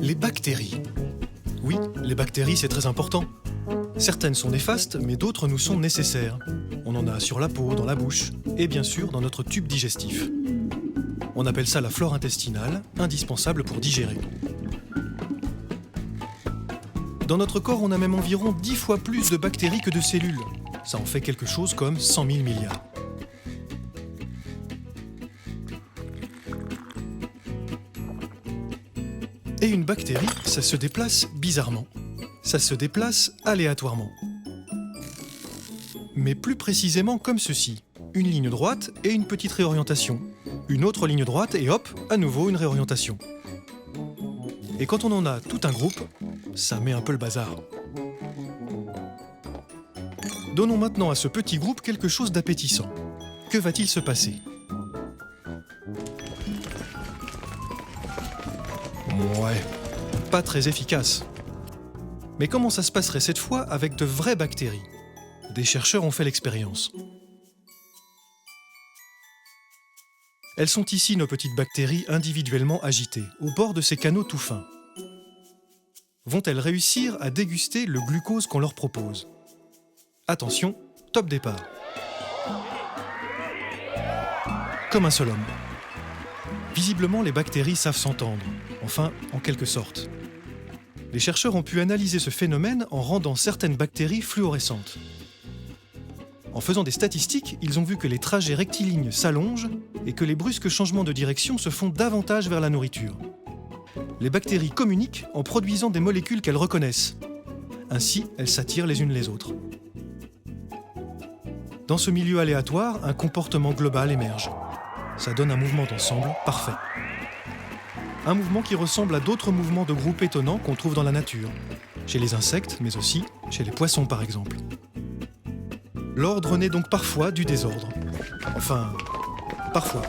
Les bactéries. Oui, les bactéries, c'est très important. Certaines sont néfastes, mais d'autres nous sont nécessaires. On en a sur la peau, dans la bouche, et bien sûr dans notre tube digestif. On appelle ça la flore intestinale, indispensable pour digérer. Dans notre corps, on a même environ 10 fois plus de bactéries que de cellules. Ça en fait quelque chose comme 100 000 milliards. Et une bactérie, ça se déplace bizarrement. Ça se déplace aléatoirement. Mais plus précisément comme ceci. Une ligne droite et une petite réorientation. Une autre ligne droite et hop, à nouveau une réorientation. Et quand on en a tout un groupe, ça met un peu le bazar. Donnons maintenant à ce petit groupe quelque chose d'appétissant. Que va-t-il se passer ? Ouais, pas très efficace. Mais comment ça se passerait cette fois avec de vraies bactéries ? Des chercheurs ont fait l'expérience. Elles sont ici nos petites bactéries individuellement agitées, au bord de ces canaux tout fins. Vont-elles réussir à déguster le glucose qu'on leur propose ? Attention, top départ. Comme un seul homme. Visiblement, les bactéries savent s'entendre, enfin, en quelque sorte. Les chercheurs ont pu analyser ce phénomène en rendant certaines bactéries fluorescentes. En faisant des statistiques, ils ont vu que les trajets rectilignes s'allongent et que les brusques changements de direction se font davantage vers la nourriture. Les bactéries communiquent en produisant des molécules qu'elles reconnaissent. Ainsi, elles s'attirent les unes les autres. Dans ce milieu aléatoire, un comportement global émerge. Ça donne un mouvement d'ensemble parfait. Un mouvement qui ressemble à d'autres mouvements de groupe étonnants qu'on trouve dans la nature, chez les insectes, mais aussi chez les poissons par exemple. L'ordre naît donc parfois du désordre. Enfin, parfois.